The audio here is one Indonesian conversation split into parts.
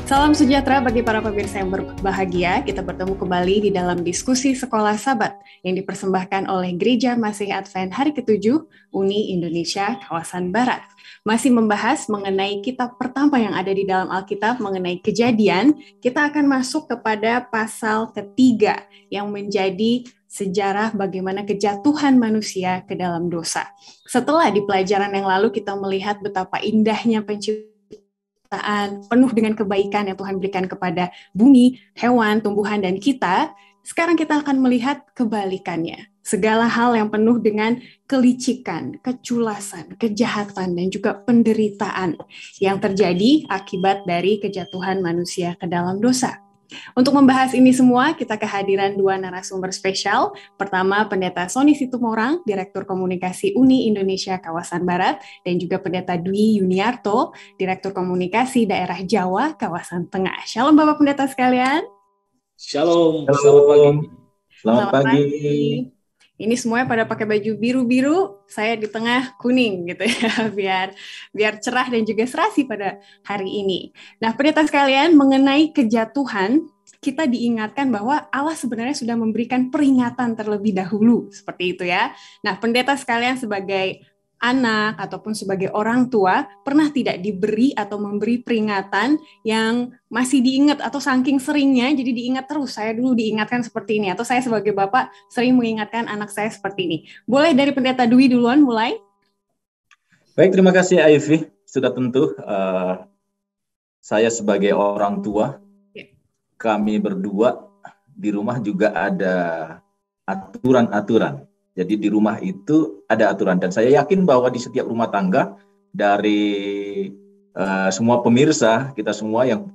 Salam sejahtera bagi para pemirsa yang berbahagia. Kita bertemu kembali di dalam diskusi Sekolah Sabat yang dipersembahkan oleh Gereja Masih Advent Hari ke-7 Uni Indonesia Kawasan Barat. Masih membahas mengenai kitab pertama yang ada di dalam Alkitab mengenai Kejadian. Kita akan masuk kepada pasal ketiga yang menjadi sejarah bagaimana kejatuhan manusia ke dalam dosa. Setelah di pelajaran yang lalu kita melihat betapa indahnya penciptaan penuh dengan kebaikan yang Tuhan berikan kepada bumi, hewan, tumbuhan, dan kita, sekarang kita akan melihat kebalikannya. Segala hal yang penuh dengan kelicikan, keculasan, kejahatan, dan juga penderitaan yang terjadi akibat dari kejatuhan manusia ke dalam dosa. Untuk membahas ini semua, kita kehadiran dua narasumber spesial. Pertama, Pendeta Sony Situmorang, Direktur Komunikasi Uni Indonesia Kawasan Barat, dan juga Pendeta Dwi Yuniarto, Direktur Komunikasi Daerah Jawa Kawasan Tengah. Shalom Bapak Pendeta sekalian. Shalom, selamat pagi. Selamat pagi. Ini semuanya pada pakai baju biru-biru, saya di tengah kuning gitu ya, biar cerah dan juga serasi pada hari ini. Nah, pendeta sekalian, mengenai kejatuhan, kita diingatkan bahwa Allah sebenarnya sudah memberikan peringatan terlebih dahulu, seperti itu ya. Nah, pendeta sekalian sebagai anak ataupun sebagai orang tua, pernah tidak diberi atau memberi peringatan yang masih diingat atau saking seringnya, jadi diingat terus, saya dulu diingatkan seperti ini, atau saya sebagai bapak sering mengingatkan anak saya seperti ini. Boleh dari Pendeta Dwi duluan mulai? Baik, terima kasih Ivy. Sudah tentu saya sebagai orang tua, kami berdua di rumah juga ada aturan-aturan. Jadi di rumah itu ada aturan, dan saya yakin bahwa di setiap rumah tangga dari semua pemirsa, kita semua yang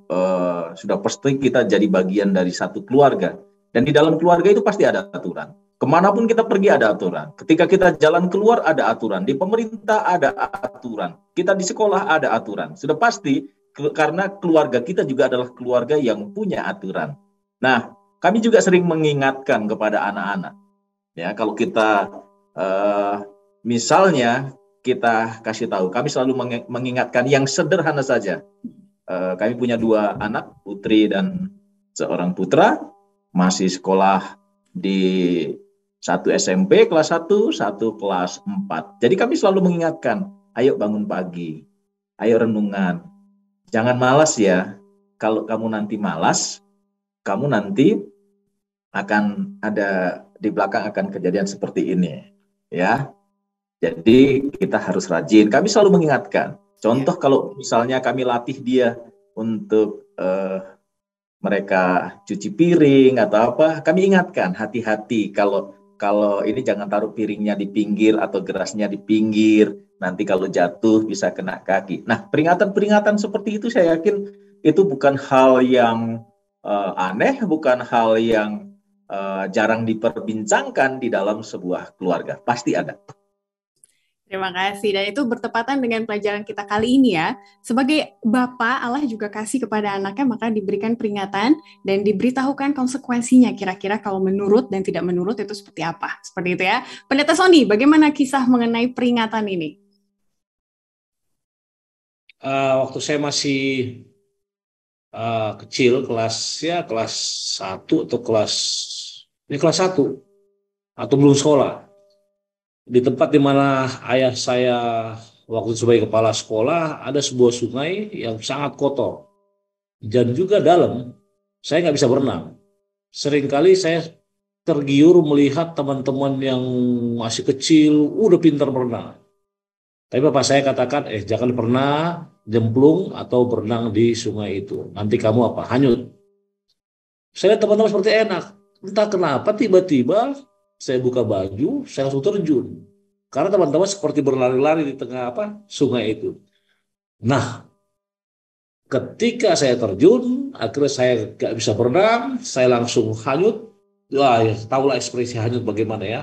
sudah pasti kita jadi bagian dari satu keluarga. Dan di dalam keluarga itu pasti ada aturan. Kemanapun kita pergi ada aturan. Ketika kita jalan keluar ada aturan. Di pemerintah ada aturan. Kita di sekolah ada aturan. Sudah pasti karena keluarga kita juga adalah keluarga yang punya aturan. Nah, kami juga sering mengingatkan kepada anak-anak. Ya, kalau kita misalnya kita kasih tahu, kami selalu mengingatkan yang sederhana saja. Kami punya dua anak, putri dan seorang putra, masih sekolah di satu SMP kelas 1, satu kelas 4. Jadi kami selalu mengingatkan, ayo bangun pagi, ayo renungan, jangan malas ya. Kalau kamu nanti malas, kamu nanti akan ada di belakang akan kejadian seperti ini, ya. Jadi kita harus rajin. Kami selalu mengingatkan. Contoh kalau misalnya kami latih dia untuk mereka cuci piring atau apa, kami ingatkan hati-hati kalau ini jangan taruh piringnya di pinggir atau gerasnya di pinggir. Nanti kalau jatuh bisa kena kaki. Nah, peringatan-peringatan seperti itu saya yakin itu bukan hal yang aneh, bukan hal yang jarang diperbincangkan di dalam sebuah keluarga. Pasti ada. Terima kasih. Dan itu bertepatan dengan pelajaran kita kali ini ya. Sebagai Bapa, Allah juga kasih kepada anaknya, maka diberikan peringatan dan diberitahukan konsekuensinya. Kira-kira kalau menurut dan tidak menurut itu seperti apa. Seperti itu ya. Pendeta Sony, bagaimana kisah mengenai peringatan ini? Waktu saya masih kecil, kelas 1 atau kelas 1 atau belum sekolah, di tempat di mana ayah saya waktu sebagai kepala sekolah ada sebuah sungai yang sangat kotor dan juga dalam. Saya nggak bisa berenang. Seringkali saya tergiur melihat teman-teman yang masih kecil udah pintar berenang. Tapi bapak saya katakan, jangan pernah jemplung atau berenang di sungai itu. Nanti kamu hanyut. Saya lihat teman-teman seperti enak. Entah kenapa tiba-tiba saya buka baju, saya langsung terjun. Karena teman-teman seperti berlari-lari di tengah sungai itu. Nah, ketika saya terjun, akhirnya saya gak bisa berenang, saya langsung hanyut. Wah, ya, tahulah ekspresi hanyut bagaimana ya.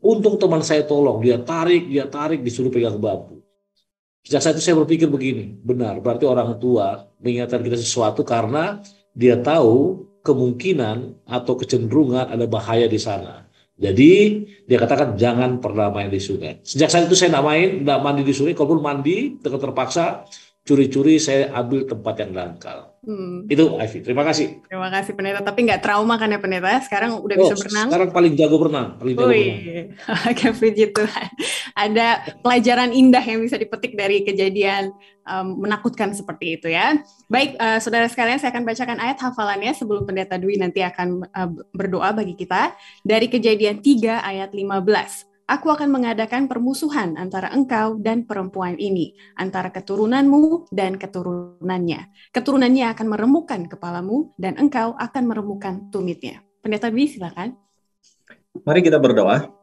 Untung teman saya tolong, dia tarik, disuruh pegang bambu. Sejak saat itu saya berpikir begini, benar, berarti orang tua mengingatkan kita sesuatu karena dia tahu kemungkinan atau kecenderungan ada bahaya di sana. Jadi dia katakan jangan pernah main di sungai. Sejak saat itu saya tidak mandi di sungai. Kalaupun mandi, terpaksa curi-curi saya ambil tempat yang dangkal. Itu Ivy. Terima kasih. Terima kasih Pendeta. Tapi nggak trauma kan ya Pendeta? Sekarang udah bisa berenang? Sekarang paling jago berenang. Oke, puji Tuhan. Ada pelajaran indah yang bisa dipetik dari kejadian menakutkan seperti itu ya. Baik, saudara sekalian, saya akan bacakan ayat hafalannya sebelum Pendeta Dwi nanti akan berdoa bagi kita. Dari Kejadian 3 ayat 15. Aku akan mengadakan permusuhan antara engkau dan perempuan ini, antara keturunanmu dan keturunannya. Keturunannya akan meremukkan kepalamu, dan engkau akan meremukkan tumitnya. Pendeta Dwi, silakan. Mari kita berdoa.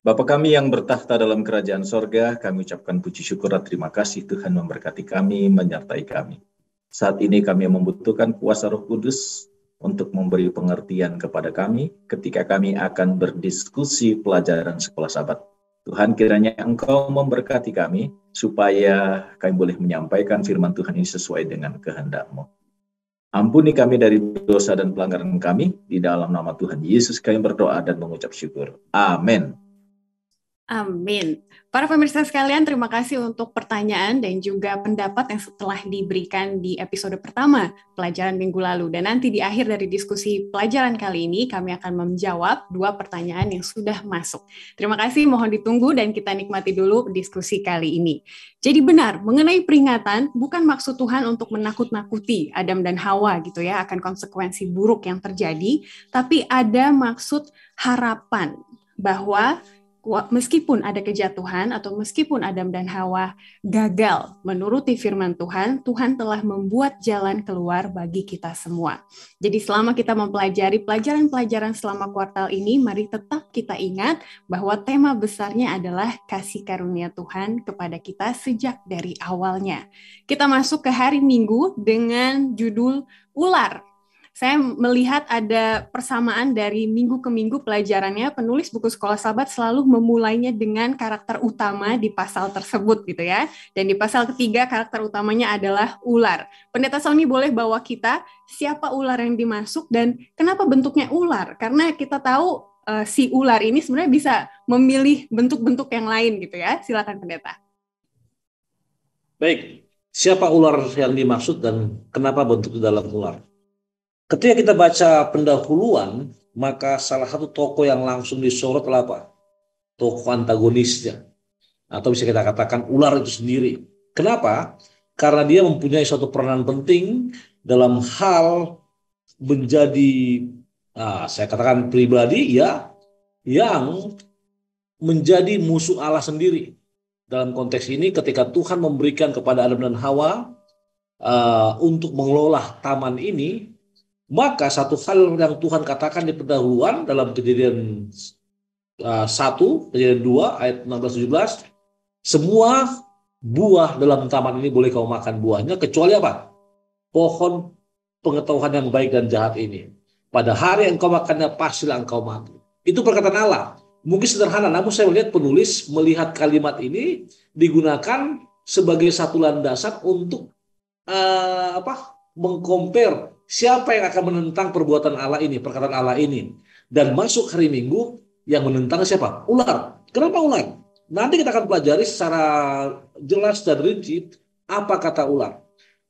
Bapa kami yang bertahta dalam kerajaan sorga, kami ucapkan puji syukur dan terima kasih Tuhan memberkati kami, menyertai kami. Saat ini kami membutuhkan kuasa Roh Kudus untuk memberi pengertian kepada kami ketika kami akan berdiskusi pelajaran sekolah Sabat. Tuhan, kiranya Engkau memberkati kami supaya kami boleh menyampaikan firman Tuhan ini sesuai dengan kehendak-Mu. Ampuni kami dari dosa dan pelanggaran kami, di dalam nama Tuhan Yesus kami berdoa dan mengucap syukur. Amin. Amin. Para pemirsa sekalian, terima kasih untuk pertanyaan dan juga pendapat yang telah diberikan di episode pertama pelajaran minggu lalu. Dan nanti di akhir dari diskusi pelajaran kali ini, kami akan menjawab 2 pertanyaan yang sudah masuk. Terima kasih, mohon ditunggu dan kita nikmati dulu diskusi kali ini. Jadi benar, mengenai peringatan, bukan maksud Tuhan untuk menakut-nakuti Adam dan Hawa gitu ya, akan konsekuensi buruk yang terjadi, tapi ada maksud harapan bahwa meskipun ada kejatuhan atau meskipun Adam dan Hawa gagal menuruti firman Tuhan, Tuhan telah membuat jalan keluar bagi kita semua. Jadi selama kita mempelajari pelajaran-pelajaran selama kuartal ini, mari tetap kita ingat bahwa tema besarnya adalah kasih karunia Tuhan kepada kita sejak dari awalnya. Kita masuk ke hari Minggu dengan judul Ular. Saya melihat ada persamaan dari minggu ke minggu pelajarannya. Penulis buku Sekolah Sabat selalu memulainya dengan karakter utama di pasal tersebut gitu ya. Dan di pasal ketiga karakter utamanya adalah ular. Pendeta Sony boleh bawa kita siapa ular yang dimasuk dan kenapa bentuknya ular? Karena kita tahu si ular ini sebenarnya bisa memilih bentuk-bentuk yang lain gitu ya. Silakan Pendeta. Baik, siapa ular yang dimaksud dan kenapa bentuk dalam ular? Ketika kita baca pendahuluan, maka salah satu tokoh yang langsung disorot adalah apa? Tokoh antagonisnya. Atau bisa kita katakan ular itu sendiri. Kenapa? Karena dia mempunyai suatu peranan penting dalam hal menjadi, saya katakan pribadi ya, yang menjadi musuh Allah sendiri. Dalam konteks ini ketika Tuhan memberikan kepada Adam dan Hawa untuk mengelola taman ini, maka satu hal yang Tuhan katakan di pendahuluan dalam Kejadian 1, Kejadian 2 ayat 16-17, semua buah dalam taman ini boleh kau makan buahnya kecuali apa? Pohon pengetahuan yang baik dan jahat ini. Pada hari yang engkau makannya pastilah engkau mati. Itu perkataan Allah. Mungkin sederhana, namun saya melihat penulis melihat kalimat ini digunakan sebagai satu landasan untuk mengcompare siapa yang akan menentang perbuatan Allah ini, perkataan Allah ini. Dan masuk hari Minggu yang menentang siapa? Ular. Kenapa ular? Nanti kita akan pelajari secara jelas dan rinci apa kata ular.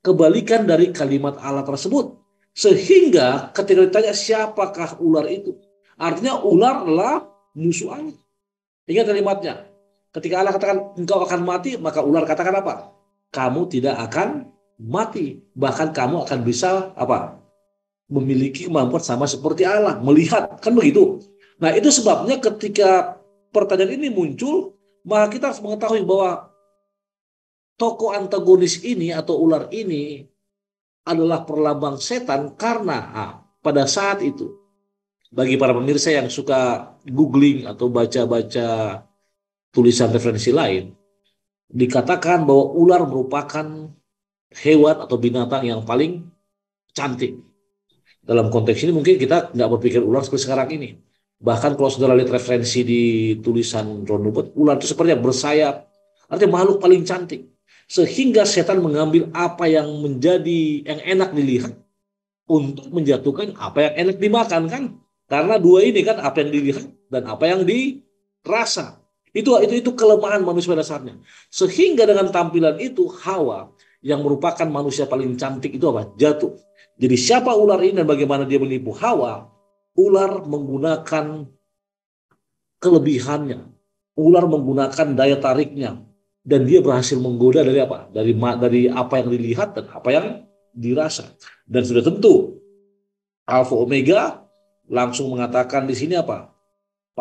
Kebalikan dari kalimat Allah tersebut. Sehingga ketika ditanya siapakah ular itu? Artinya ular adalah musuh Allah. Ingat kalimatnya. Ketika Allah katakan engkau akan mati, maka ular katakan apa? Kamu tidak akan mati, bahkan kamu akan bisa memiliki kemampuan sama seperti Allah, melihat, kan begitu. Nah, itu sebabnya ketika pertanyaan ini muncul, maka kita harus mengetahui bahwa tokoh antagonis ini atau ular ini adalah perlambang setan karena pada saat itu, bagi para pemirsa yang suka googling atau baca-baca tulisan referensi lain, dikatakan bahwa ular merupakan hewan atau binatang yang paling cantik. Dalam konteks ini mungkin kita nggak berpikir ular seperti sekarang ini. Bahkan kalau saudara lihat referensi di tulisan Ron Hubbard, ular itu sepertinya bersayap, artinya makhluk paling cantik. Sehingga setan mengambil apa yang menjadi yang enak dilihat untuk menjatuhkan apa yang enak dimakan kan? Karena dua ini kan, apa yang dilihat dan apa yang dirasa. Itu kelemahan manusia dasarnya. Sehingga dengan tampilan itu Hawa yang merupakan manusia paling cantik itu apa? Jatuh. Jadi siapa ular ini dan bagaimana dia menipu Hawa? Ular menggunakan kelebihannya. Ular menggunakan daya tariknya. Dan dia berhasil menggoda dari apa? Dari apa yang dilihat dan apa yang dirasa. Dan sudah tentu Alfa Omega langsung mengatakan di sini apa?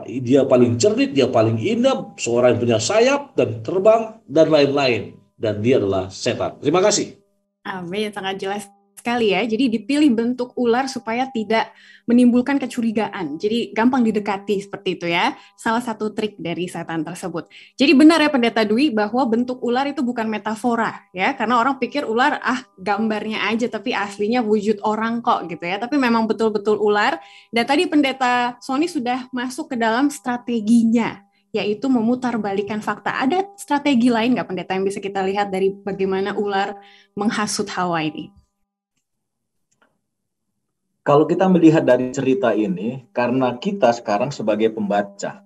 Dia paling cerdik, dia paling indah, seorang yang punya sayap dan terbang dan lain-lain. Dan dia adalah setan. Terima kasih. Amin, sangat jelas sekali ya. Jadi dipilih bentuk ular supaya tidak menimbulkan kecurigaan. Jadi gampang didekati seperti itu ya. Salah satu trik dari setan tersebut. Jadi benar ya Pendeta Dwi bahwa bentuk ular itu bukan metafora ya. Karena orang pikir ular gambarnya aja tapi aslinya wujud orang kok gitu ya. Tapi memang betul-betul ular. Dan tadi Pendeta Sony sudah masuk ke dalam strateginya, yaitu memutarbalikkan fakta. Ada strategi lain nggak Pendeta yang bisa kita lihat dari bagaimana ular menghasut Hawa ini? Kalau kita melihat dari cerita ini, karena kita sekarang sebagai pembaca,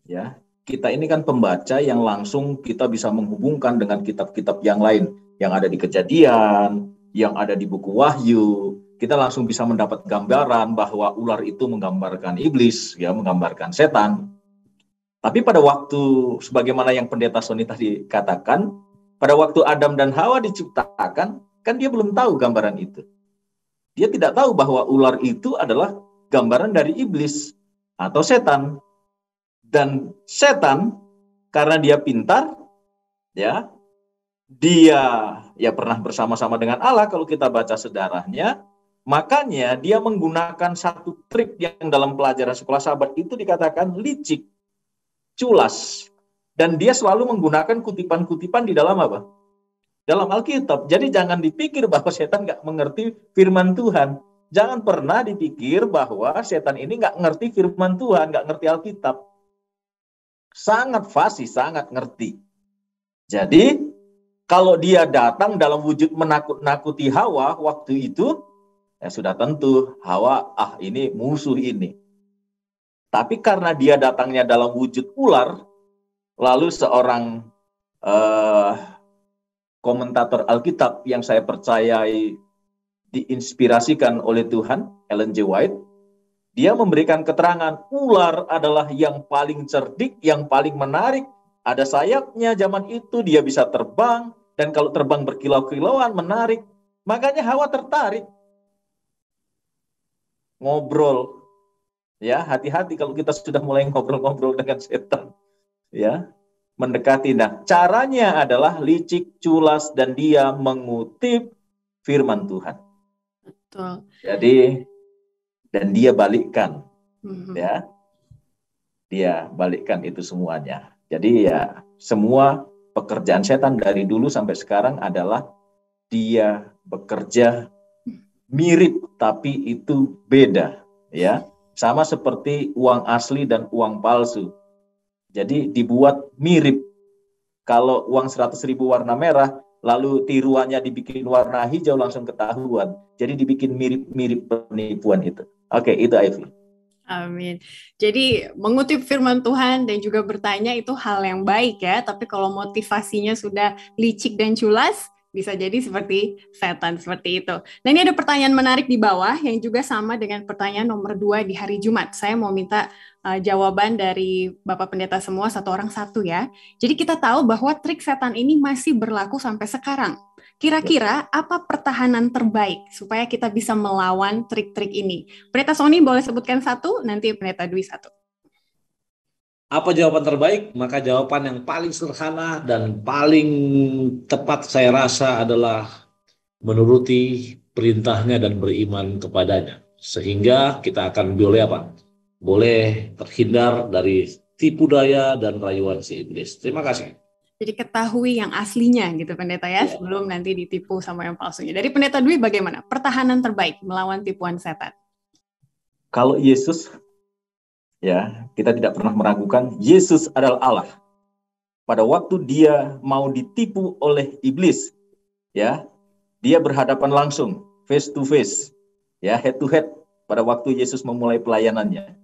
ya, kita ini kan pembaca yang langsung kita bisa menghubungkan dengan kitab-kitab yang lain, yang ada di Kejadian, yang ada di buku Wahyu. Kita langsung bisa mendapat gambaran bahwa ular itu menggambarkan iblis, ya, menggambarkan setan. Tapi pada waktu, sebagaimana yang Pendeta Sony tadi katakan, pada waktu Adam dan Hawa diciptakan, kan dia belum tahu gambaran itu. Dia tidak tahu bahwa ular itu adalah gambaran dari iblis atau setan. Dan setan, karena dia pintar, ya, dia ya pernah bersama-sama dengan Allah kalau kita baca sejarahnya, makanya dia menggunakan satu trik yang dalam pelajaran sekolah sahabat itu dikatakan licik, culas. Dan dia selalu menggunakan kutipan-kutipan di dalam apa? Dalam Alkitab. Jadi jangan dipikir bahwa setan nggak mengerti firman Tuhan. Jangan pernah dipikir bahwa setan ini nggak ngerti firman Tuhan, nggak ngerti Alkitab. Sangat fasih, sangat ngerti. Jadi kalau dia datang dalam wujud menakut-nakuti Hawa waktu itu, ya sudah tentu Hawa, ini musuh ini. Tapi karena dia datangnya dalam wujud ular, lalu seorang komentator Alkitab yang saya percayai diinspirasikan oleh Tuhan, Ellen G. White, dia memberikan keterangan ular adalah yang paling cerdik, yang paling menarik. Ada sayapnya zaman itu, dia bisa terbang, dan kalau terbang berkilau-kilauan menarik. Makanya Hawa tertarik. Ngobrol. Ya, hati-hati kalau kita sudah mulai ngobrol-ngobrol dengan setan. Ya, mendekati. Nah, caranya adalah licik, culas, dan dia mengutip firman Tuhan. Betul. Jadi, dan dia balikkan, ya, dia balikkan itu semuanya. Jadi ya, semua pekerjaan setan dari dulu sampai sekarang adalah dia bekerja mirip, tapi itu beda, ya. Sama seperti uang asli dan uang palsu. Jadi dibuat mirip. Kalau uang 100.000 warna merah, lalu tiruannya dibikin warna hijau langsung ketahuan. Jadi dibikin mirip-mirip penipuan itu. Oke, itu Ivy. Amin. Jadi mengutip firman Tuhan dan juga bertanya itu hal yang baik ya. Tapi kalau motivasinya sudah licik dan culas, bisa jadi seperti setan, seperti itu. Nah ini ada pertanyaan menarik di bawah yang juga sama dengan pertanyaan nomor 2 di hari Jumat. Saya mau minta jawaban dari Bapak Pendeta semua, satu orang satu ya. Jadi kita tahu bahwa trik setan ini masih berlaku sampai sekarang. Kira-kira apa pertahanan terbaik supaya kita bisa melawan trik-trik ini? Pendeta Sony boleh sebutkan satu, nanti Pendeta Dwi satu. Apa jawaban terbaik? Maka jawaban yang paling sederhana dan paling tepat saya rasa adalah menuruti perintahnya dan beriman kepadanya. Sehingga kita akan boleh terhindar dari tipu daya dan rayuan si iblis. Terima kasih. Jadi ketahui yang aslinya gitu Pendeta ya, sebelum nanti ditipu sama yang palsunya. Dari Pendeta Dwi bagaimana? Pertahanan terbaik melawan tipuan setan. Kalau Yesus, ya, kita tidak pernah meragukan Yesus adalah Allah. pada waktu dia mau ditipu oleh iblis, ya, dia berhadapan langsung, face to face, ya, head to head pada waktu Yesus memulai pelayanannya.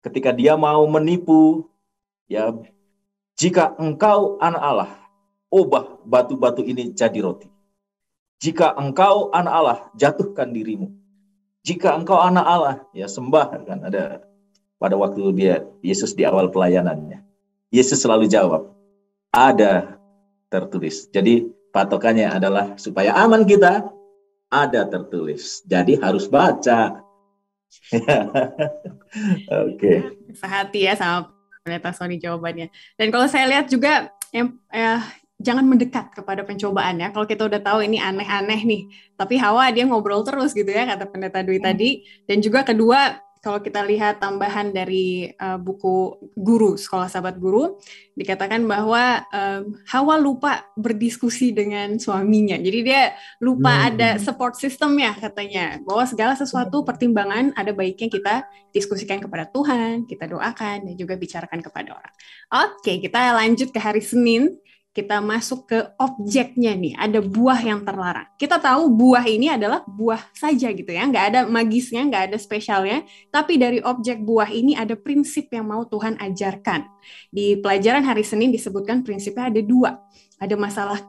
Ketika dia mau menipu, ya, jika engkau anak Allah, ubah batu-batu ini jadi roti. Jika engkau anak Allah, jatuhkan dirimu. Jika engkau anak Allah, ya sembah. Kan ada pada waktu Yesus di awal pelayanannya. Yesus selalu jawab, ada tertulis. Jadi patokannya adalah supaya aman kita, ada tertulis. Jadi harus baca. Oke. Sehati ya sama Pendeta Sony jawabannya. Dan kalau saya lihat juga jangan mendekat kepada pencobaan ya. Kalau kita udah tahu ini aneh-aneh nih, tapi Hawa dia ngobrol terus gitu ya, kata Pendeta Dwi tadi. Dan juga kedua, kalau kita lihat tambahan dari buku Guru, Sekolah Sahabat Guru, dikatakan bahwa Hawa lupa berdiskusi dengan suaminya. Jadi dia lupa ada support system-nya katanya. Bahwa segala sesuatu pertimbangan ada baiknya kita diskusikan kepada Tuhan, kita doakan, dan juga bicarakan kepada orang. Oke, kita lanjut ke hari Senin. Kita masuk ke objeknya nih, ada buah yang terlarang. Kita tahu buah ini adalah buah saja gitu ya, nggak ada magisnya, nggak ada spesialnya, tapi dari objek buah ini ada prinsip yang mau Tuhan ajarkan. Di pelajaran hari Senin disebutkan prinsipnya ada dua, ada masalah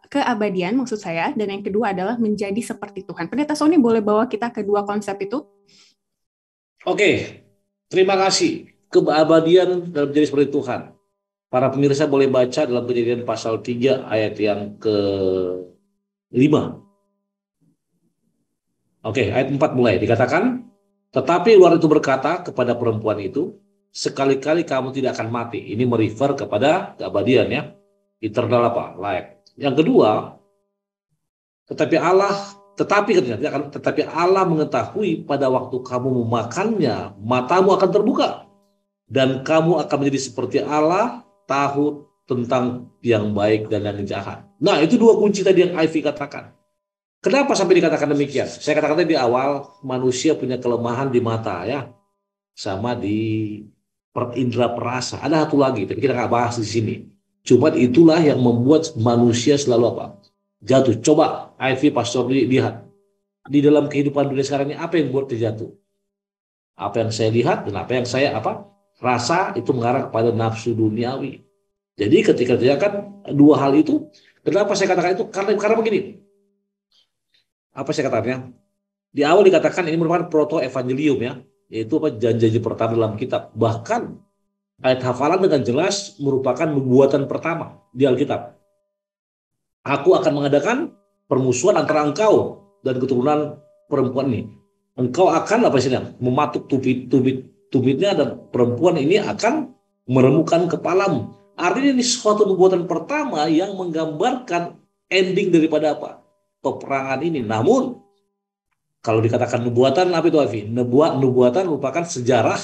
keabadian maksud saya, dan yang kedua adalah menjadi seperti Tuhan. Pendeta Sony boleh bawa kita ke dua konsep itu? Oke, terima kasih. Keabadian dalam menjadi seperti Tuhan. Para pemirsa boleh baca dalam Kejadian pasal 3 ayat yang ke-5. Oke, ayat 4 mulai. Dikatakan, tetapi luar itu berkata kepada perempuan itu, sekali-kali kamu tidak akan mati. Ini merefer kepada keabadian ya. Eternal apa? Life. Yang kedua, tetapi Allah mengetahui pada waktu kamu memakannya, matamu akan terbuka. Dan kamu akan menjadi seperti Allah, tahu tentang yang baik dan yang jahat. Nah, itu dua kunci tadi yang Ivy katakan. Kenapa sampai dikatakan demikian? Saya katakan tadi di awal, manusia punya kelemahan di mata ya, sama di indera perasa. Ada satu lagi, tapi kita nggak bahas di sini. Cuma itulah yang membuat manusia selalu apa? Jatuh. Coba Ivy, Pastor lihat di dalam kehidupan dunia sekarang ini apa yang membuat dia jatuh? Apa yang saya lihat dan apa yang saya rasa itu mengarah kepada nafsu duniawi. Jadi ketika dia kan dua hal itu, kenapa saya katakan itu? Karena begini. Apa saya katakannya? Di awal dikatakan ini merupakan proto evangelium ya, yaitu janji pertama dalam kitab. Bahkan ayat hafalan dengan jelas merupakan nubuatan pertama di Alkitab. Aku akan mengadakan permusuhan antara engkau dan keturunan perempuan ini. Engkau akan mematuk tumitnya dan perempuan ini akan meremukan kepalamu. Artinya ini suatu nubuatan pertama yang menggambarkan ending daripada peperangan ini. Namun kalau dikatakan nubuatan apa itu Afi? Nubuatan merupakan sejarah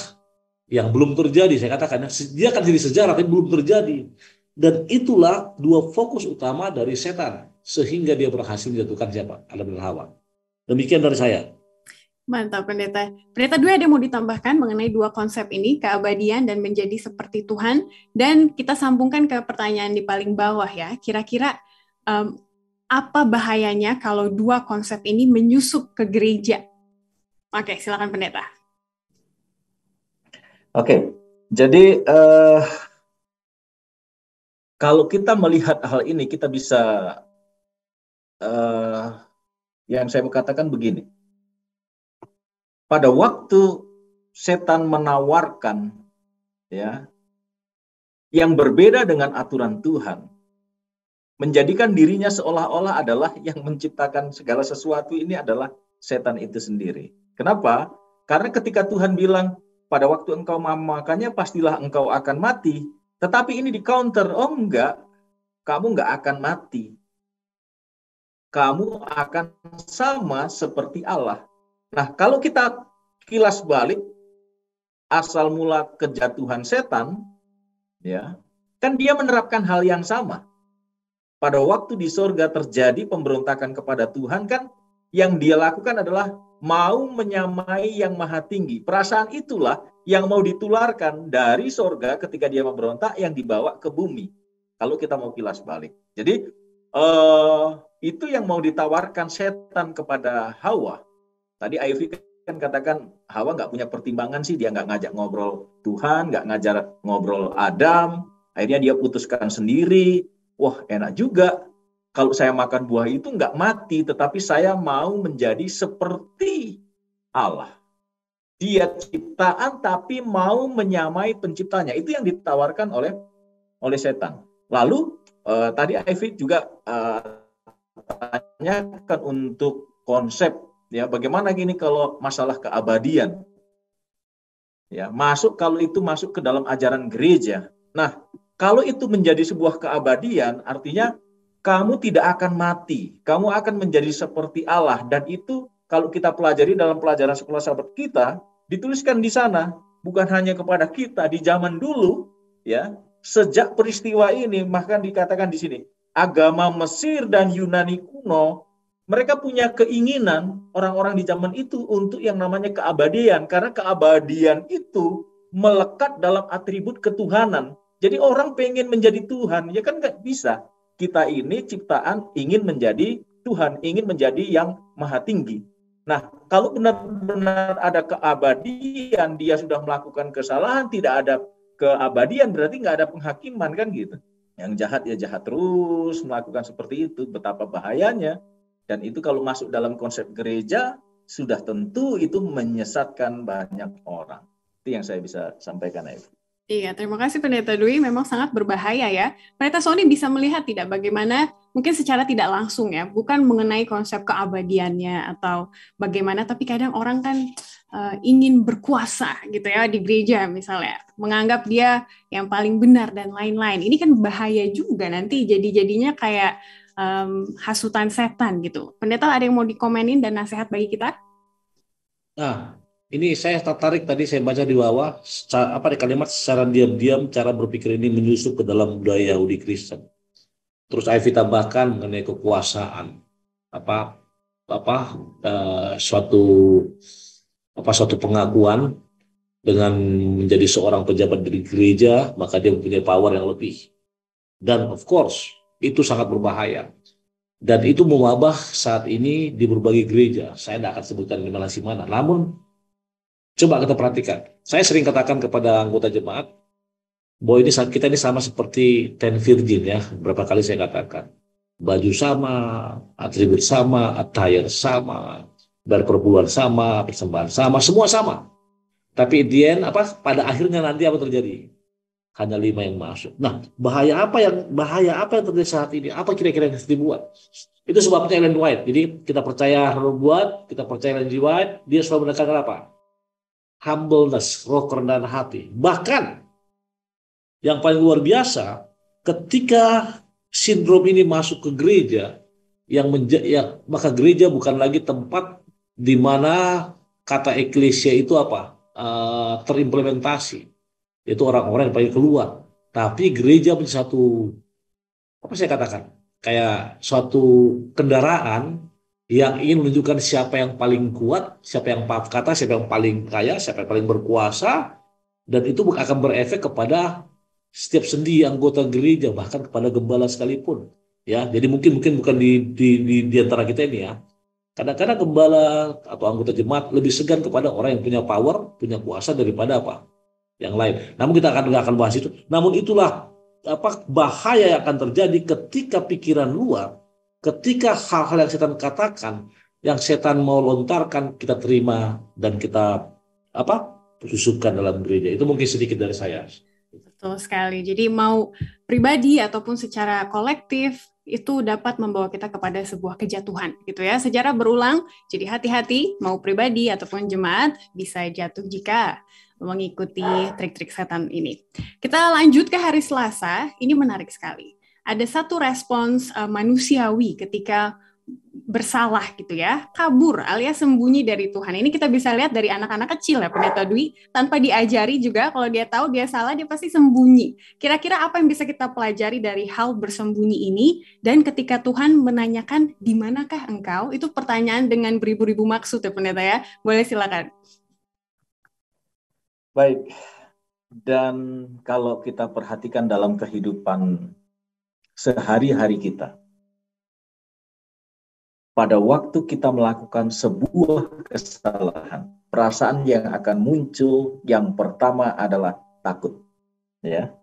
yang belum terjadi. Saya katakan dia akan jadi sejarah tapi belum terjadi. Dan itulah dua fokus utama dari setan sehingga dia berhasil menjatuhkan siapa? Adam dan Hawa. Demikian dari saya. Mantap, Pendeta. Pendeta Dwi ada mau ditambahkan mengenai dua konsep ini, keabadian dan menjadi seperti Tuhan. Dan kita sambungkan ke pertanyaan di paling bawah ya. Kira-kira apa bahayanya kalau dua konsep ini menyusup ke gereja? Oke, silakan Pendeta. Oke, jadi kalau kita melihat hal ini, kita bisa yang saya mau katakan begini. Pada waktu setan menawarkan ya yang berbeda dengan aturan Tuhan, menjadikan dirinya seolah-olah adalah yang menciptakan segala sesuatu, ini adalah setan itu sendiri. Kenapa? Karena ketika Tuhan bilang pada waktu engkau memakannya pastilah engkau akan mati, tetapi ini di counter, oh enggak, kamu enggak akan mati. Kamu akan sama seperti Allah. Nah, kalau kita kilas balik asal mula kejatuhan setan, ya, kan dia menerapkan hal yang sama. Pada waktu di sorga terjadi pemberontakan kepada Tuhan, kan yang dia lakukan adalah mau menyamai yang maha tinggi. Perasaan itulah yang mau ditularkan dari sorga ketika dia memberontak yang dibawa ke bumi. Kalau kita mau kilas balik. Jadi itu yang mau ditawarkan setan kepada Hawa. Tadi Ivy kan katakan Hawa nggak punya pertimbangan sih, dia nggak ngajak ngobrol Tuhan, nggak ngajak ngobrol Adam. Akhirnya dia putuskan sendiri. Wah, enak juga. Kalau saya makan buah itu nggak mati, tetapi saya mau menjadi seperti Allah. Dia ciptaan tapi mau menyamai penciptanya. Itu yang ditawarkan oleh setan. Lalu tadi Ivy juga tanyakan untuk konsep ya, bagaimana gini kalau masalah keabadian. Ya, kalau itu masuk ke dalam ajaran gereja. Nah, kalau itu menjadi sebuah keabadian, artinya kamu tidak akan mati. Kamu akan menjadi seperti Allah, dan itu kalau kita pelajari dalam pelajaran sekolah sahabat kita, dituliskan di sana, bukan hanya kepada kita di zaman dulu, ya, sejak peristiwa ini, bahkan dikatakan di sini, agama Mesir dan Yunani kuno, mereka punya keinginan orang-orang di zaman itu untuk yang namanya keabadian, karena keabadian itu melekat dalam atribut ketuhanan. Jadi orang pengen menjadi Tuhan, ya kan nggak bisa. Kita ini ciptaan ingin menjadi Tuhan, ingin menjadi yang maha tinggi. Nah, kalau benar-benar ada keabadian, dia sudah melakukan kesalahan, tidak ada keabadian, berarti nggak ada penghakiman, kan gitu. Yang jahat ya jahat terus, melakukan seperti itu, betapa bahayanya. Dan itu kalau masuk dalam konsep gereja, sudah tentu itu menyesatkan banyak orang. Itu yang saya bisa sampaikan, Eva. Iya, terima kasih Pendeta Dwi. Memang sangat berbahaya ya. Pendeta Sony bisa melihat tidak bagaimana mungkin secara tidak langsung ya, bukan mengenai konsep keabadiannya atau bagaimana, tapi kadang orang kan ingin berkuasa gitu ya di gereja misalnya, menganggap dia yang paling benar dan lain-lain. Ini kan bahaya juga nanti jadinya kayak hasutan setan gitu. Pendeta ada yang mau dikomenin dan nasihat bagi kita? Nah, ini saya tertarik tadi saya baca di bawah di kalimat secara diam-diam cara berpikir ini menyusup ke dalam budaya Yahudi Kristen. Terus Ivy tambahkan mengenai kekuasaan suatu pengakuan dengan menjadi seorang pejabat di gereja, maka dia mempunyai power yang lebih. Dan of course itu sangat berbahaya. Dan itu mewabah saat ini di berbagai gereja. Saya tidak akan sebutkan di mana. Namun coba kita perhatikan. Saya sering katakan kepada anggota jemaat bahwa kita ini sama seperti ten virgin ya. Berapa kali saya katakan. Baju sama, atribut sama, attire sama, berperpuluhan sama, persembahan sama, semua sama. Tapi pada akhirnya nanti apa terjadi? Hanya 5 yang masuk. Nah, bahaya apa yang terjadi saat ini? Apa kira-kira yang harus dibuat? Itu sebabnya Ellen White. Jadi kita percaya kita percaya Ellen G. White, dia selalu menekankan apa? Humbleness, roh kerendahan hati. Bahkan yang paling luar biasa, ketika sindrom ini masuk ke gereja, maka gereja bukan lagi tempat di mana kata eklesia itu terimplementasi. Itu orang-orang yang paling keluar. Tapi gereja menjadi kayak suatu kendaraan yang ingin menunjukkan siapa yang paling kuat, siapa yang paling kaya, siapa yang paling berkuasa, dan itu akan berefek kepada setiap sendi anggota gereja, bahkan kepada gembala sekalipun. Ya, jadi mungkin bukan di antara kita ini ya. Kadang-kadang gembala atau anggota jemaat lebih segan kepada orang yang punya power, punya kuasa daripada yang lain. Namun kita akan bahas itu. Namun itulah bahaya yang akan terjadi ketika pikiran luar, ketika hal-hal yang setan katakan, yang setan mau lontarkan, kita terima dan kita susupkan dalam gereja. Itu mungkin sedikit dari saya. Betul sekali. Jadi mau pribadi ataupun secara kolektif itu dapat membawa kita kepada sebuah kejatuhan gitu ya. Sejarah berulang, jadi hati-hati mau pribadi ataupun jemaat bisa jatuh jika mengikuti trik-trik setan ini. Kita lanjut ke hari Selasa, ini menarik sekali. Ada satu respons manusiawi ketika bersalah gitu ya, kabur alias sembunyi dari Tuhan. Ini kita bisa lihat dari anak-anak kecil ya, Pendeta Dwi, tanpa diajari juga, kalau dia tahu dia salah, dia pasti sembunyi. Kira-kira apa yang bisa kita pelajari dari hal bersembunyi ini? Dan ketika Tuhan menanyakan, di manakah engkau? Itu pertanyaan dengan beribu-ribu maksud ya, Pendeta ya. Boleh silakan. Baik, dan kalau kita perhatikan dalam kehidupan sehari-hari kita, pada waktu kita melakukan sebuah kesalahan, perasaan yang akan muncul yang pertama adalah takut. Ya,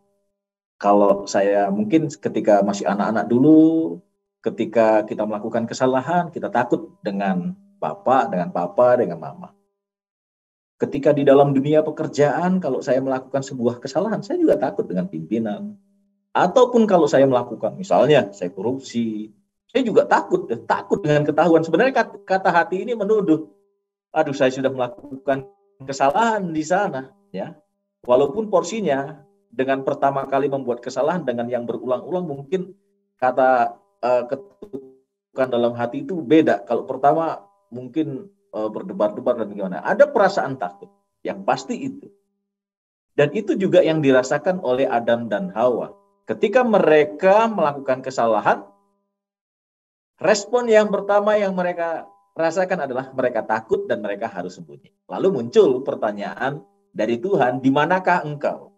kalau saya mungkin ketika masih anak-anak dulu, ketika kita melakukan kesalahan, kita takut dengan bapak, dengan papa, dengan mama. Ketika di dalam dunia pekerjaan, kalau saya melakukan sebuah kesalahan, saya juga takut dengan pimpinan. Ataupun kalau saya melakukan, misalnya saya korupsi, saya juga takut dengan ketahuan. Sebenarnya kata hati ini menuduh, aduh saya sudah melakukan kesalahan di sana. Ya, walaupun porsinya dengan pertama kali membuat kesalahan dengan yang berulang-ulang mungkin kata ketukan dalam hati itu beda. Kalau pertama mungkin berdebar-debar dan gimana. Ada perasaan takut, yang pasti itu. Dan itu juga yang dirasakan oleh Adam dan Hawa. Ketika mereka melakukan kesalahan, respon yang pertama yang mereka rasakan adalah mereka takut dan mereka harus sembunyi. Lalu muncul pertanyaan dari Tuhan, di manakah engkau?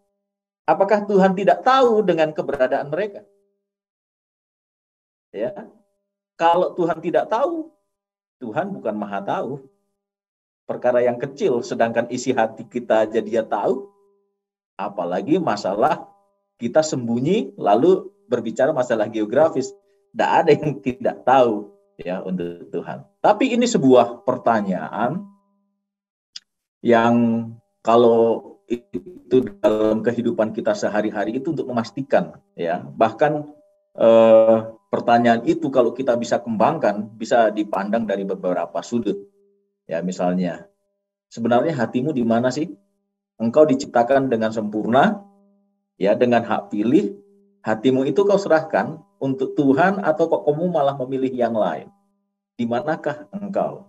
Apakah Tuhan tidak tahu dengan keberadaan mereka? Ya, kalau Tuhan tidak tahu, Tuhan bukan maha tahu. Perkara yang kecil, sedangkan isi hati kita aja dia tahu. Apalagi masalah kita sembunyi, lalu berbicara masalah geografis. Tidak ada yang tidak tahu ya untuk Tuhan. Tapi ini sebuah pertanyaan yang kalau itu dalam kehidupan kita sehari-hari itu untuk memastikan ya. Bahkan pertanyaan itu kalau kita bisa kembangkan, bisa dipandang dari beberapa sudut. Ya, misalnya, sebenarnya hatimu di mana sih? Engkau diciptakan dengan sempurna, ya, dengan hak pilih. Hatimu itu kau serahkan untuk Tuhan atau kok kamu malah memilih yang lain? Di manakah engkau?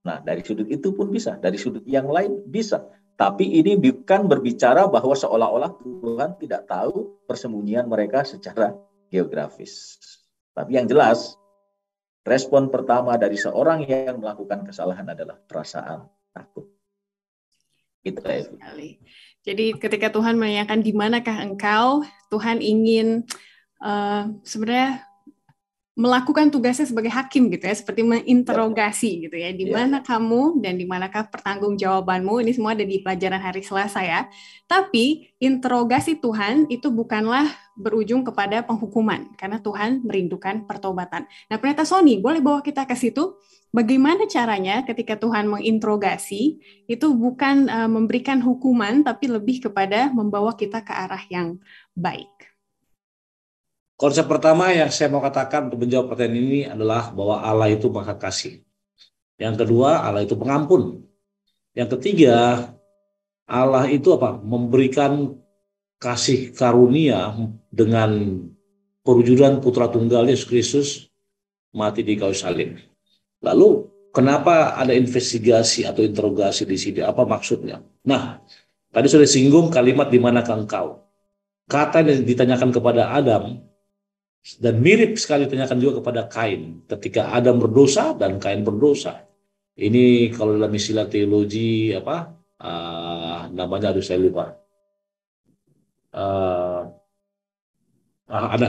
Nah, dari sudut itu pun bisa, dari sudut yang lain bisa. Tapi ini bukan berbicara bahwa seolah-olah Tuhan tidak tahu persembunyian mereka secara geografis. Tapi yang jelas, respon pertama dari seorang yang melakukan kesalahan adalah perasaan takut. Itu sekali. Jadi ketika Tuhan menanyakan di manakah engkau, Tuhan ingin sebenarnya melakukan tugasnya sebagai hakim gitu ya, seperti menginterogasi gitu ya, di mana kamu dan di manakah pertanggungjawabanmu. Ini semua ada di pelajaran hari Selasa ya. Tapi interogasi Tuhan itu bukanlah berujung kepada penghukuman, karena Tuhan merindukan pertobatan. Nah, Pendeta Sony, boleh bawa kita ke situ? Bagaimana caranya ketika Tuhan menginterogasi, itu bukan memberikan hukuman, tapi lebih kepada membawa kita ke arah yang baik. Konsep pertama yang saya mau katakan untuk menjawab pertanyaan ini adalah bahwa Allah itu Maha Kasih. Yang kedua, Allah itu pengampun. Yang ketiga, Allah itu apa? Memberikan kasih karunia dengan perwujudan Putra Tunggal Yesus Kristus mati di kayu salib. Lalu, kenapa ada investigasi atau interogasi di sini? Apa maksudnya? Nah, tadi sudah singgung kalimat di manakah engkau? Kata yang ditanyakan kepada Adam dan mirip sekali ditanyakan juga kepada Kain ketika Adam berdosa dan Kain berdosa. Ini kalau dalam istilah teologi apa namanya, saya lupa.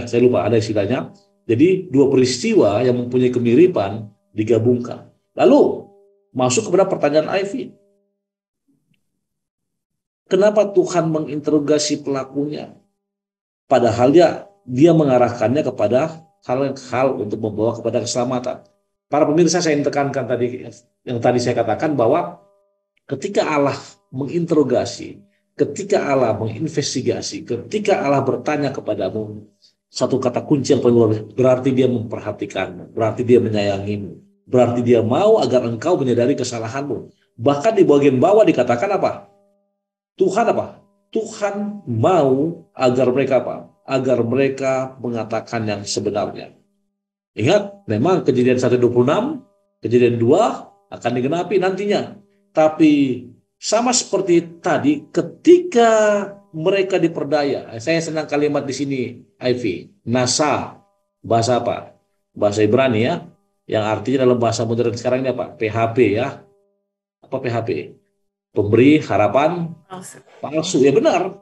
Saya lupa ada istilahnya. Jadi dua peristiwa yang mempunyai kemiripan digabungkan. Lalu masuk kepada pertanyaan Ivy. Kenapa Tuhan menginterogasi pelakunya? Padahal dia mengarahkannya kepada hal-hal untuk membawa kepada keselamatan. Para pemirsa, saya tekankan tadi yang tadi saya katakan bahwa ketika Allah menginterogasi, ketika Allah menginvestigasi, ketika Allah bertanya kepadamu, satu kata kunci yang paling berarti dia memperhatikanmu, berarti dia menyayangimu, berarti dia mau agar engkau menyadari kesalahanmu. Bahkan di bagian bawah dikatakan apa? Tuhan mau agar mereka apa? Agar mereka mengatakan yang sebenarnya. Ingat, memang Kejadian 1:26, Kejadian 2 akan digenapi nantinya. Tapi sama seperti tadi, ketika mereka diperdaya, saya senang kalimat di sini, Ivy, nasa, bahasa apa? Bahasa Ibrani ya, yang artinya dalam bahasa modern sekarang ini apa? PHP ya. Apa PHP? pemberi harapan Palsu. palsu. Ya benar.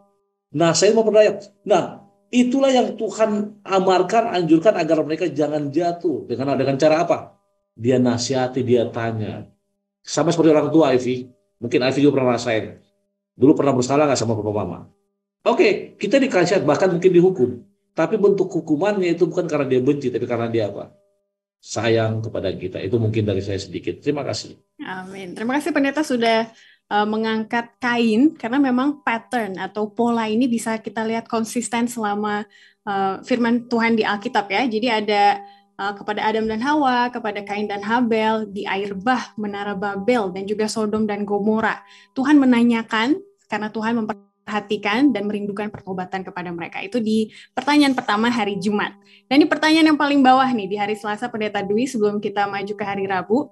Nah, saya mau berdaya. Nah, itulah yang Tuhan amarkan, anjurkan agar mereka jangan jatuh. Dengan cara apa? Dia nasihati, dia tanya. Sama seperti orang tua, Ivy. Mungkin Ivy juga pernah rasain. Dulu pernah bersalah nggak sama papa mama? Oke, kita dikasih, bahkan mungkin dihukum. Tapi bentuk hukumannya itu bukan karena dia benci, tapi karena dia apa? Sayang kepada kita. Itu mungkin dari saya sedikit. Terima kasih. Amin. Terima kasih pendeta sudah mengangkat Kain, karena memang pattern atau pola ini bisa kita lihat konsisten selama firman Tuhan di Alkitab ya. Jadi ada kepada Adam dan Hawa, kepada Kain dan Habel, di air bah, menara Babel, dan juga Sodom dan Gomora. Tuhan menanyakan, karena Tuhan memperhatikan dan merindukan pertobatan kepada mereka. Itu di pertanyaan pertama hari Jumat. Dan di pertanyaan yang paling bawah nih, di hari Selasa Pendeta Dwi, sebelum kita maju ke hari Rabu,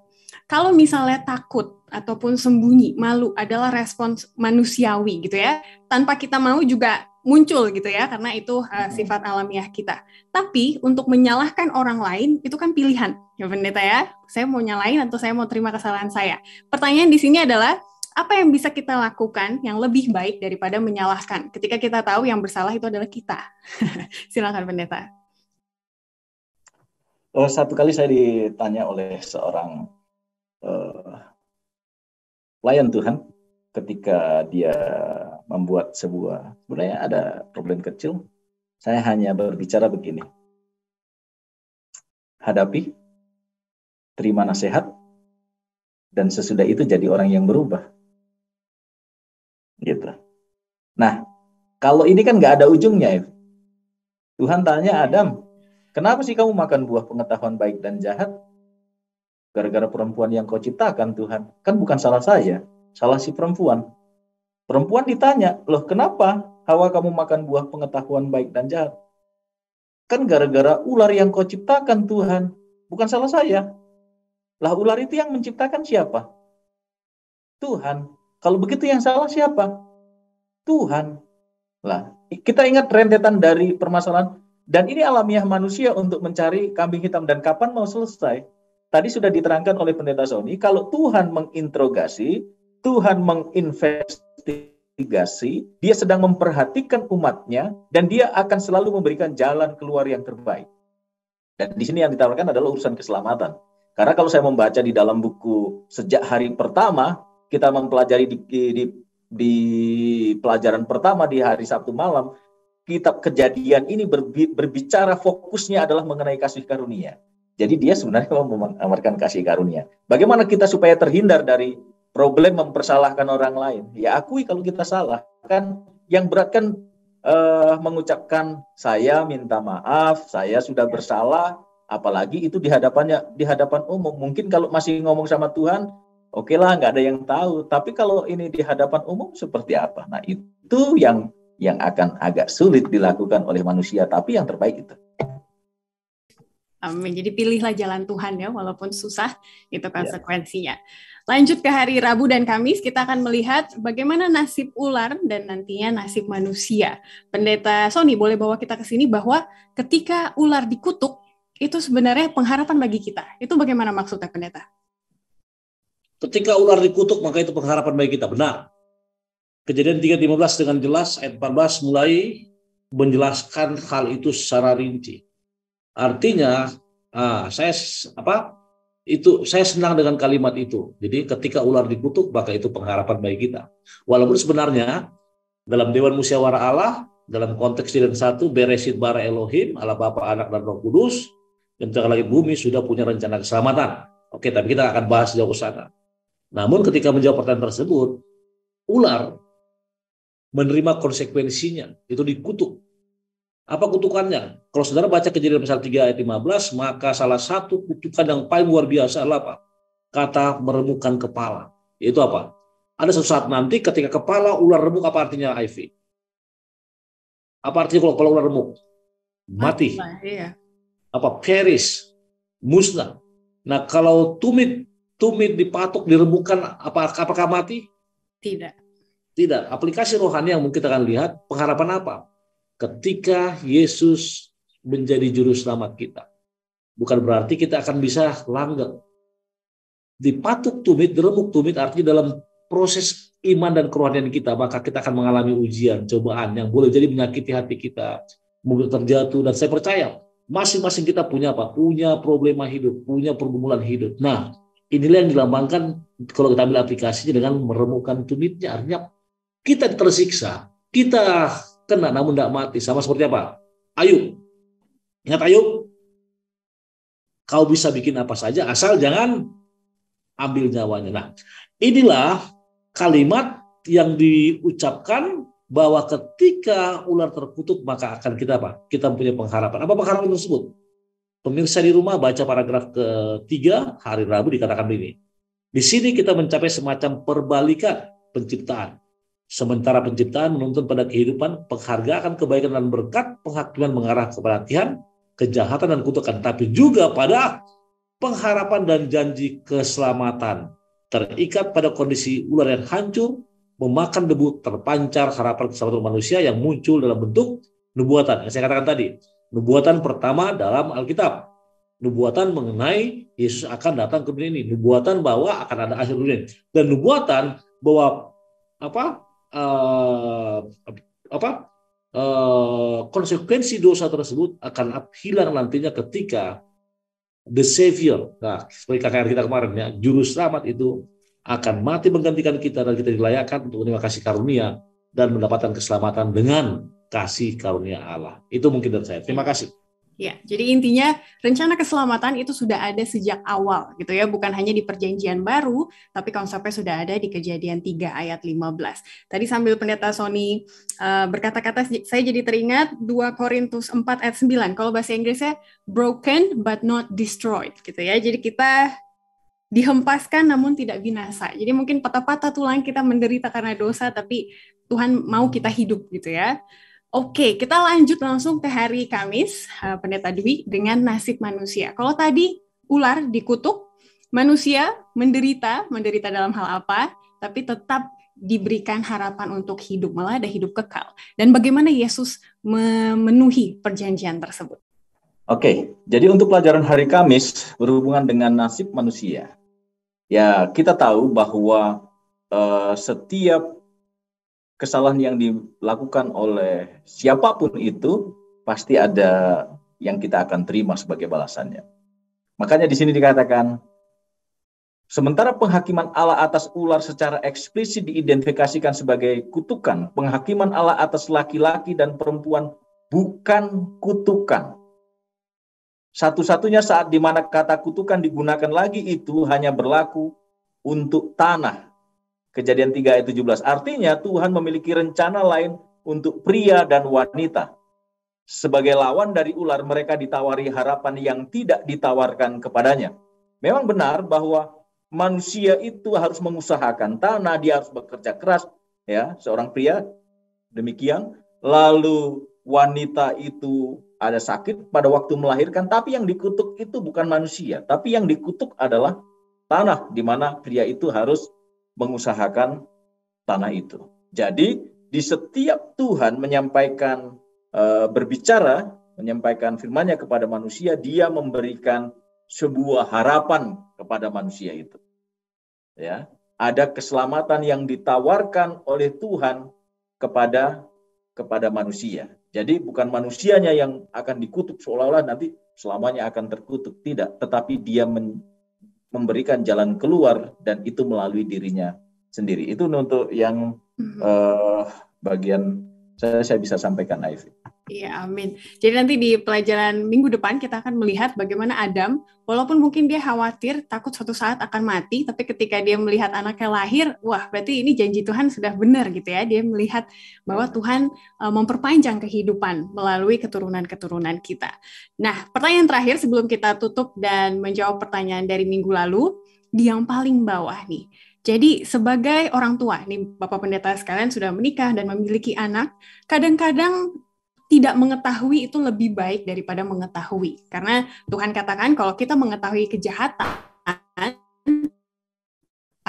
kalau misalnya takut ataupun sembunyi, malu adalah respons manusiawi gitu ya. Tanpa kita mau juga muncul gitu ya, karena itu sifat alamiah kita. Tapi untuk menyalahkan orang lain itu kan pilihan, ya pendeta ya. Saya mau nyalain atau saya mau terima kesalahan saya. Pertanyaan di sini adalah, apa yang bisa kita lakukan yang lebih baik daripada menyalahkan ketika kita tahu yang bersalah itu adalah kita? Silakan pendeta. Satu kali saya ditanya oleh seorang pelayan Tuhan ketika dia membuat sebenarnya ada problem kecil. Saya hanya berbicara begini: hadapi, terima nasihat, dan sesudah itu jadi orang yang berubah. Gitu. Nah, kalau ini kan nggak ada ujungnya, ya. Tuhan tanya Adam, kenapa sih kamu makan buah pengetahuan baik dan jahat? Gara-gara perempuan yang kau ciptakan, Tuhan. Kan bukan salah saya, salah si perempuan. Perempuan ditanya, loh kenapa Hawa kamu makan buah pengetahuan baik dan jahat? Kan gara-gara ular yang kau ciptakan, Tuhan. Bukan salah saya. Lah ular itu yang menciptakan siapa? Tuhan. Kalau begitu yang salah siapa? Tuhan. Lah, kita ingat rentetan dari permasalahan. Dan ini alamiah manusia untuk mencari kambing hitam. Dan kapan mau selesai? Tadi sudah diterangkan oleh Pendeta Sony, kalau Tuhan menginterogasi, Tuhan menginvestigasi, dia sedang memperhatikan umatnya, dan dia akan selalu memberikan jalan keluar yang terbaik. Dan di sini yang ditawarkan adalah urusan keselamatan. Karena kalau saya membaca di dalam buku sejak hari pertama, kita mempelajari di pelajaran pertama di hari Sabtu malam, kitab Kejadian ini berbicara fokusnya adalah mengenai kasih karunia. Jadi dia sebenarnya mau mengamarkan kasih karunia. Bagaimana kita supaya terhindar dari problem mempersalahkan orang lain? Ya akui kalau kita salah. Kan yang berat kan mengucapkan saya minta maaf, saya sudah bersalah, apalagi itu di hadapan umum. Mungkin kalau masih ngomong sama Tuhan, oke lah, nggak ada yang tahu. Tapi kalau ini di hadapan umum seperti apa? Nah itu yang akan agak sulit dilakukan oleh manusia, tapi yang terbaik itu. Amin. Jadi pilihlah jalan Tuhan ya, walaupun susah, itu konsekuensinya. Lanjut ke hari Rabu dan Kamis, kita akan melihat bagaimana nasib ular dan nantinya nasib manusia. Pendeta Sony boleh bawa kita ke sini bahwa ketika ular dikutuk, itu sebenarnya pengharapan bagi kita. Itu bagaimana maksudnya, pendeta? Ketika ular dikutuk, maka itu pengharapan bagi kita. Benar. Kejadian 3:15 dengan jelas, ayat 14 mulai menjelaskan hal itu secara rinci. Artinya, saya senang dengan kalimat itu. Jadi ketika ular dikutuk, maka itu pengharapan bagi kita. Walaupun sebenarnya dalam Dewan Musyawarah Allah, dalam konteks Kejadian 1, Beresit bara Elohim, Allah Bapa, Anak, dan Roh Kudus, pencipta langit bumi sudah punya rencana keselamatan. Oke, tapi kita akan bahas jauh ke sana. Namun ketika menjawab pertanyaan tersebut, ular menerima konsekuensinya, itu dikutuk. Apa kutukannya? Kalau saudara baca Kejadian pasal 3 ayat 15, maka salah satu kutukan yang paling luar biasa adalah apa? Kata meremukkan kepala. Itu apa? Ada suatu saat nanti ketika kepala ular remuk, apa artinya, Ivy? Apa artinya kalau ular remuk? Mati. Iya. Apa? Perish. Musnah. Nah, kalau tumit dipatok, diremukkan, apakah mati? Tidak. Aplikasi rohani yang mungkin kita akan lihat, pengharapan apa? Ketika Yesus menjadi juru selamat kita. Bukan berarti kita akan bisa langgeng. Dipatuk tumit, diremuk tumit, artinya dalam proses iman dan kerohanian kita, maka kita akan mengalami ujian, cobaan yang boleh jadi menyakiti hati kita, mungkin terjatuh. Dan saya percaya masing-masing kita punya apa? Punya problema hidup, punya pergumulan hidup. Nah, inilah yang dilambangkan kalau kita ambil aplikasinya dengan meremukkan tumitnya. Artinya kita tersiksa, kita kena namun tidak mati. Sama seperti apa? Ayub. Ingat Ayub? Kau bisa bikin apa saja asal jangan ambil nyawanya. Nah, inilah kalimat yang diucapkan bahwa ketika ular terkutuk maka akan kita apa? Kita punya pengharapan. Apa pengharapan tersebut? Pemirsa di rumah baca paragraf ketiga hari Rabu dikatakan begini. Di sini kita mencapai semacam perbalikan penciptaan. Sementara penciptaan menuntun pada kehidupan, penghargaan, kebaikan dan berkat, penghakiman mengarah kepada latihan, kejahatan dan kutukan, tapi juga pada pengharapan dan janji keselamatan. Terikat pada kondisi ular yang hancur, memakan debu, terpancar harapan keselamatan manusia yang muncul dalam bentuk nubuatan. Yang saya katakan tadi, nubuatan pertama dalam Alkitab. Nubuatan mengenai Yesus akan datang ke dunia ini. Nubuatan bahwa akan ada akhir dunia. Dan nubuatan bahwa konsekuensi dosa tersebut akan hilang nantinya ketika the Savior, nah seperti KKR kita kemarin ya, juru selamat itu akan mati menggantikan kita dan kita dilayakkan untuk menerima kasih karunia dan mendapatkan keselamatan dengan kasih karunia Allah. Itu mungkin dari saya. Terima kasih. Ya, jadi intinya rencana keselamatan itu sudah ada sejak awal gitu ya, bukan hanya di perjanjian baru, tapi konsepnya sudah ada di Kejadian 3 ayat 15. Tadi sambil Pendeta Sony berkata-kata, saya jadi teringat 2 Korintus 4 ayat 9. Kalau bahasa Inggrisnya broken but not destroyed gitu ya. Jadi kita dihempaskan namun tidak binasa. Jadi mungkin patah-patah tulang kita menderita karena dosa, tapi Tuhan mau kita hidup gitu ya. Oke, kita lanjut langsung ke hari Kamis, Pendeta Dwi, dengan nasib manusia. Kalau tadi ular dikutuk, manusia menderita dalam hal apa, tapi tetap diberikan harapan untuk hidup, malah ada hidup kekal. Dan bagaimana Yesus memenuhi perjanjian tersebut? Oke, jadi untuk pelajaran hari Kamis berhubungan dengan nasib manusia. Ya, kita tahu bahwa setiap kesalahan yang dilakukan oleh siapapun itu pasti ada yang kita akan terima sebagai balasannya. Makanya di sini dikatakan, sementara penghakiman Allah atas ular secara eksplisit diidentifikasikan sebagai kutukan, penghakiman Allah atas laki-laki dan perempuan bukan kutukan. Satu-satunya saat di mana kata kutukan digunakan lagi itu hanya berlaku untuk tanah. Kejadian 3 ayat 17. Artinya Tuhan memiliki rencana lain untuk pria dan wanita. Sebagai lawan dari ular, mereka ditawari harapan yang tidak ditawarkan kepadanya. Memang benar bahwa manusia itu harus mengusahakan tanah, dia harus bekerja keras, ya, seorang pria demikian. Lalu wanita itu ada sakit pada waktu melahirkan, tapi yang dikutuk itu bukan manusia, tapi yang dikutuk adalah tanah, di mana pria itu harus mengusahakan tanah itu. Jadi di setiap Tuhan menyampaikan berbicara, menyampaikan firman-Nya kepada manusia, dia memberikan sebuah harapan kepada manusia itu. Ya, ada keselamatan yang ditawarkan oleh Tuhan kepada manusia. Jadi bukan manusianya yang akan dikutuk seolah-olah nanti selamanya akan terkutuk, tidak, tetapi dia memberikan jalan keluar dan itu melalui dirinya sendiri. Itu untuk yang bagian saya bisa sampaikan, Ivy. Iya, amin. Jadi nanti di pelajaran minggu depan kita akan melihat bagaimana Adam, walaupun mungkin dia khawatir, takut suatu saat akan mati, tapi ketika dia melihat anaknya lahir, wah berarti ini janji Tuhan sudah benar gitu ya. Dia melihat bahwa Tuhan memperpanjang kehidupan melalui keturunan-keturunan kita. Nah, pertanyaan terakhir sebelum kita tutup dan menjawab pertanyaan dari minggu lalu, di yang paling bawah nih. Jadi sebagai orang tua, nih Bapak Pendeta sekalian sudah menikah dan memiliki anak, kadang-kadang tidak mengetahui itu lebih baik daripada mengetahui. Karena Tuhan katakan kalau kita mengetahui kejahatan,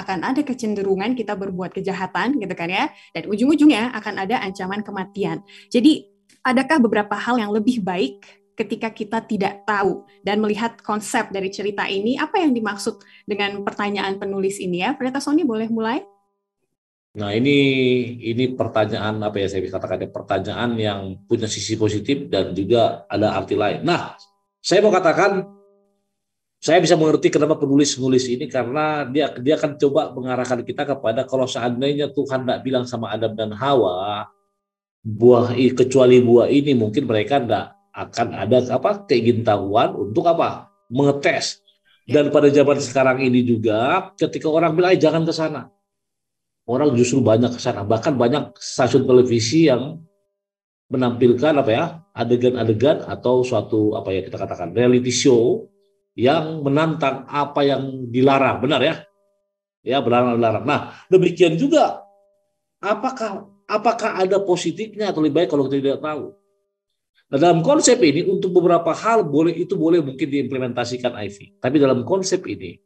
akan ada kecenderungan kita berbuat kejahatan gitu kan ya, dan ujung-ujungnya akan ada ancaman kematian. Jadi adakah beberapa hal yang lebih baik ketika kita tidak tahu dan melihat konsep dari cerita ini? Apa yang dimaksud dengan pertanyaan penulis ini ya? Pendeta Sony boleh mulai? Nah, ini pertanyaan apa ya, saya bisa katakan pertanyaan yang punya sisi positif dan juga ada arti lain. Nah, saya mau katakan saya bisa mengerti kenapa penulis nulis ini, karena dia akan coba mengarahkan kita kepada kalau seandainya Tuhan tidak bilang sama Adam dan Hawa kecuali buah ini, mungkin mereka tidak akan ada keingintahuan untuk mengetes. Dan pada zaman sekarang ini juga ketika orang bilang jangan ke sana, orang justru banyak ke sana. Bahkan banyak stasiun televisi yang menampilkan adegan-adegan atau suatu kita katakan reality show yang menantang apa yang dilarang, benar ya? Ya, benar-benar. Nah, demikian juga apakah ada positifnya atau lebih baik kalau kita tidak tahu. Nah, dalam konsep ini untuk beberapa hal boleh mungkin diimplementasikan Ivy. Tapi dalam konsep ini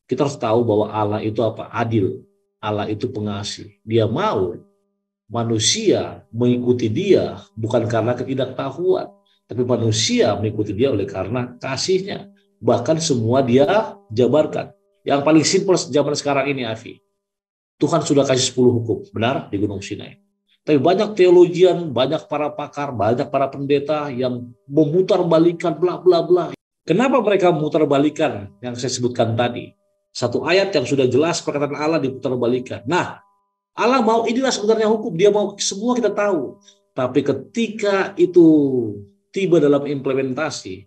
kita harus tahu bahwa Allah itu adil. Allah itu pengasih. Dia mau manusia mengikuti dia bukan karena ketidaktahuan, tapi manusia mengikuti dia oleh karena kasihnya. Bahkan semua dia jabarkan. Yang paling simpel zaman sekarang ini, Afi, Tuhan sudah kasih 10 hukum, benar, di Gunung Sinai. Tapi banyak teologian, banyak para pakar, banyak para pendeta yang memutarbalikkan bla bla bla. Kenapa mereka memutarbalikkan yang saya sebutkan tadi? Satu ayat yang sudah jelas perkataan Allah diputarbalikkan. Nah, Allah mau inilah sebenarnya hukum, dia mau semua kita tahu. Tapi ketika itu tiba dalam implementasi,